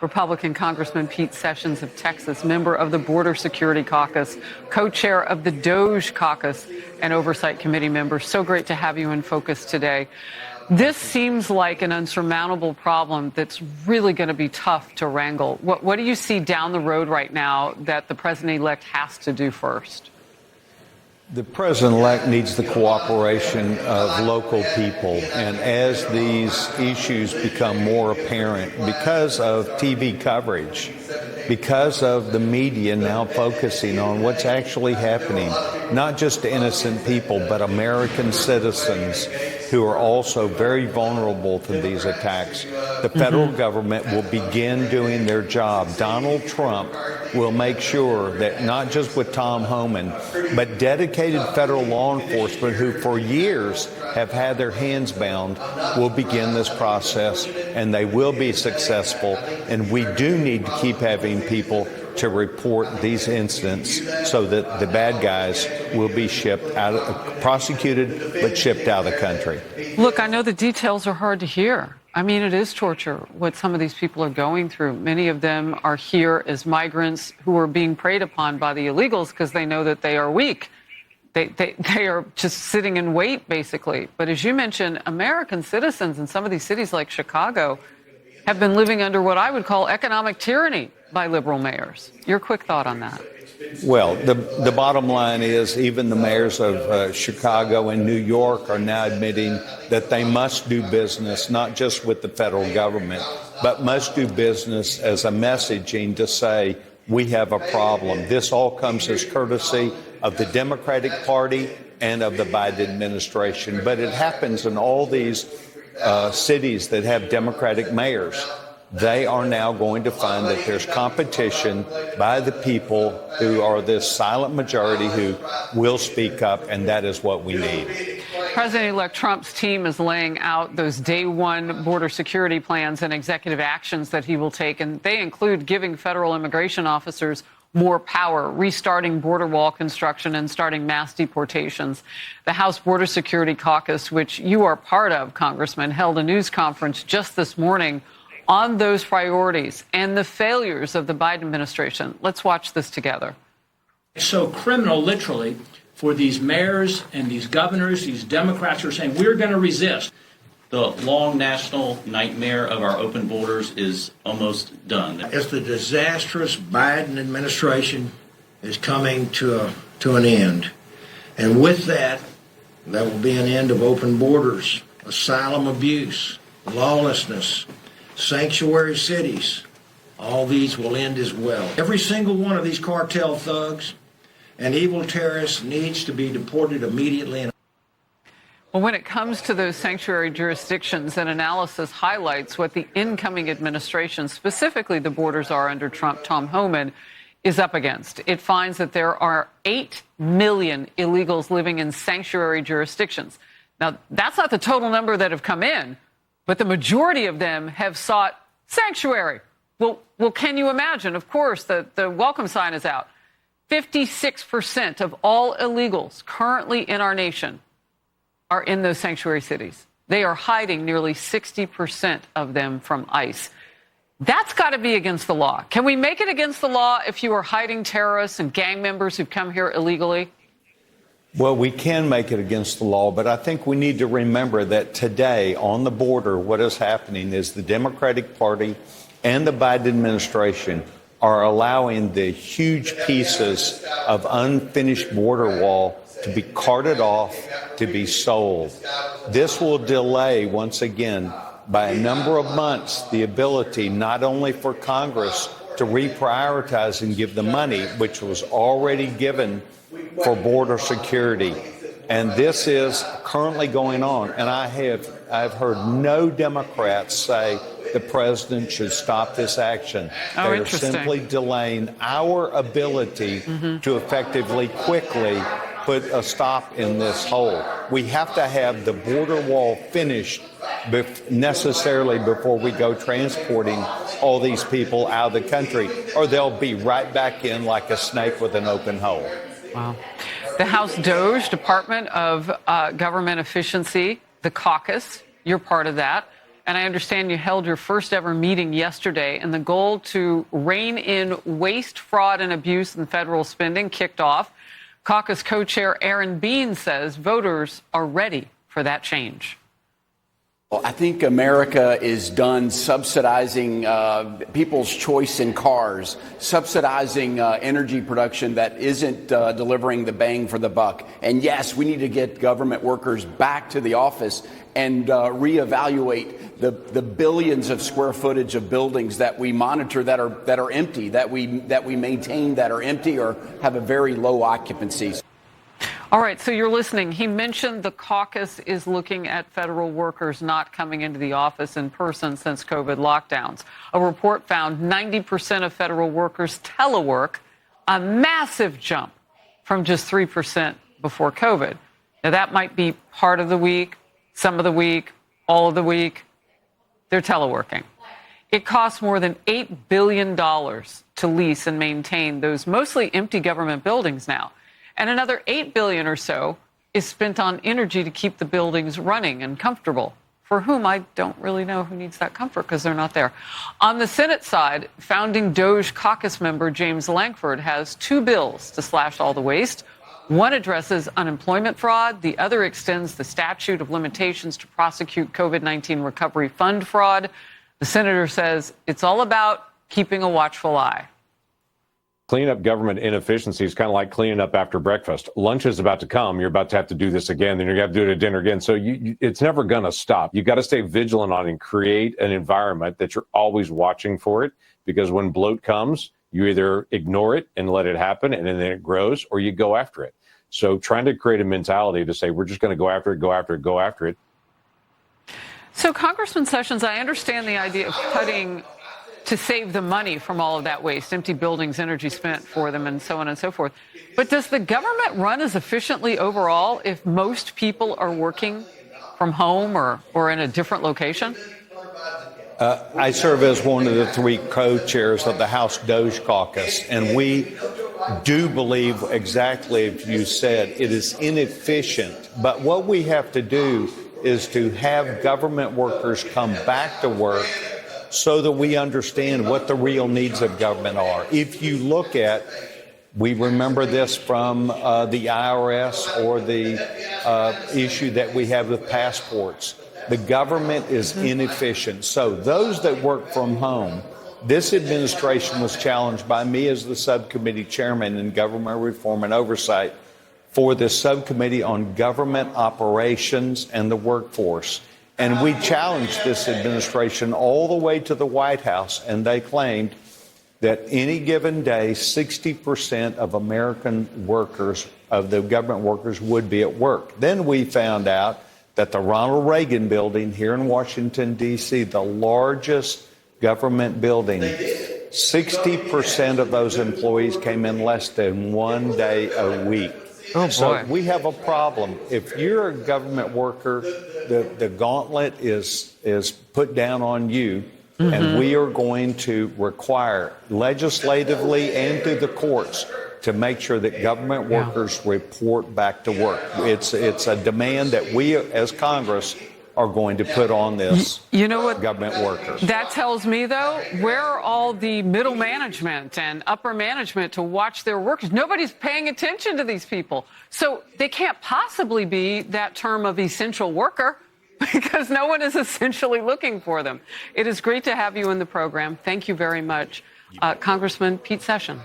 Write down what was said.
Republican Congressman Pete Sessions of Texas, member of the Border Security Caucus, co-chair of the DOGE Caucus, and Oversight Committee member. So great to have you in focus today. This seems like an unsurmountable problem that's really going to be tough to wrangle. What do you see down the road right now that the president-elect has to do first? The president-elect needs the cooperation of local people, and as these issues become more apparent because of TV coverage, because of the media now focusing on what's actually happening, not just to innocent people, but American citizens who are also very vulnerable to these attacks, the federal government will begin doing their job. Donald Trump will make sure that not just with Tom Homan, but dedicated federal law enforcement who for years have had their hands bound will begin this process, and they will be successful. And we do need to keep having people to report these incidents so that the bad guys will be prosecuted, but shipped out of the country. Look, I know the details are hard to hear. I mean, it is torture what some of these people are going through. Many of them are here as migrants who are being preyed upon by the illegals because they know that they are weak. They are just sitting in wait, basically. But as you mentioned, American citizens in some of these cities like Chicago have been living under what I would call economic tyranny by liberal mayors. Your quick thought on that? Well, the bottom line is even the mayors of Chicago and New York are now admitting that they must do business, not just with the federal government, but must do business as a messaging to say, we have a problem. This all comes as courtesy of the Democratic Party and of the Biden administration. But it happens in all these cities that have Democratic mayors. They are now going to find that there's competition by the people who are this silent majority who will speak up, and that is what we need. President-elect Trump's team is laying out those day one border security plans and executive actions that he will take, and they include giving federal immigration officers more power, restarting border wall construction, and starting mass deportations. The House Border Security Caucus, which you are part of, Congressman, held a news conference just this morning on those priorities and the failures of the Biden administration. Let's watch this together. So criminal, literally, for these mayors and these governors, these Democrats who are saying we're going to resist. The long national nightmare of our open borders is almost done. As the disastrous Biden administration is coming to an end, and with that, there will be an end of open borders, asylum abuse, lawlessness, sanctuary cities. All these will end as well. Every single one of these cartel thugs and evil terrorists needs to be deported immediately. Well, when it comes to those sanctuary jurisdictions, an analysis highlights what the incoming administration, specifically the borders are under Trump, Tom Homan, is up against. It finds that there are 8 million illegals living in sanctuary jurisdictions. Now, that's not the total number that have come in, but the majority of them have sought sanctuary. Well, can you imagine? Of course, the welcome sign is out. 56% of all illegals currently in our nation are in those sanctuary cities. They are hiding nearly 60% of them from ICE. That's got to be against the law. Can we make it against the law if you are hiding terrorists and gang members who've come here illegally? Well, we can make it against the law, but I think we need to remember that today on the border, what is happening is the Democratic Party and the Biden administration are allowing the huge pieces of unfinished border wall to be carted off, to be sold. This will delay, once again, by a number of months, the ability not only for Congress to reprioritize and give the money, which was already given for border security. And this is currently going on. And I've heard no Democrats say the president should stop this action. They're simply delaying our ability to effectively, quickly put a stop in this hole. We have to have the border wall finished necessarily before we go transporting all these people out of the country, or they'll be right back in like a snake with an open hole. Wow. The House DOGE, Department of Government Efficiency, the caucus, you're part of that, And I understand you held your first ever meeting yesterday, and the goal to rein in waste, fraud, and abuse in federal spending kicked off. Caucus co-chair Aaron Bean says voters are ready for that change. Well, I think America is done subsidizing people's choice in cars, subsidizing energy production that isn't delivering the bang for the buck. And yes, we need to get government workers back to the office and reevaluate the billions of square footage of buildings that we monitor that are empty, that we maintain that are empty or have a very low occupancy. All right, so you're listening. He mentioned the caucus is looking at federal workers not coming into the office in person since COVID lockdowns. A report found 90% of federal workers telework, a massive jump from just 3% before COVID. Now, that might be part of the week, some of the week, all of the week. They're teleworking. It costs more than $8 billion to lease and maintain those mostly empty government buildings now. And another $8 billion or so is spent on energy to keep the buildings running and comfortable, for whom I don't really know who needs that comfort because they're not there. On the Senate side, founding DOGE Caucus member James Lankford has two bills to slash all the waste. One addresses unemployment fraud. The other extends the statute of limitations to prosecute COVID-19 recovery fund fraud. The senator says it's all about keeping a watchful eye. Cleaning up government inefficiency is kind of like cleaning up after breakfast. Lunch is about to come. You're about to have to do this again. Then you're going to have to do it at dinner again. So it's never going to stop. You got to stay vigilant on it and create an environment that you're always watching for it. Because when bloat comes, you either ignore it and let it happen, and then it grows, or you go after it. So trying to create a mentality to say, we're just going to go after it, go after it, go after it. So, Congressman Sessions, I understand the idea of cutting to save the money from all of that waste, empty buildings, energy spent for them, and so on and so forth. But does the government run as efficiently overall if most people are working from home or in a different location? I serve as one of the three co-chairs of the House DOGE Caucus, and we do believe exactly as you said, it is inefficient. But what we have to do is to have government workers come back to work so that we understand what the real needs of government are. If you look at, we remember this from the IRS or the issue that we have with passports. The government is inefficient. So those that work from home, this administration was challenged by me as the subcommittee chairman in government reform and oversight for the subcommittee on government operations and the workforce. And we challenged this administration all the way to the White House, and they claimed that any given day, 60% of American workers, of the government workers, would be at work. Then we found out that the Ronald Reagan building here in Washington, D.C., the largest government building, 60% of those employees came in less than 1 day a week. Oh, boy. So we have a problem. If you're a government worker, the gauntlet is put down on you, and we are going to require legislatively and through the courts to make sure that government workers report back to work. It's a demand that we as Congress are going to put on this government workers. That tells me, though, where are all the middle management and upper management to watch their workers? Nobody's paying attention to these people. So they can't possibly be that term of essential worker because no one is essentially looking for them. It is great to have you in the program. Thank you very much, Congressman Pete Sessions.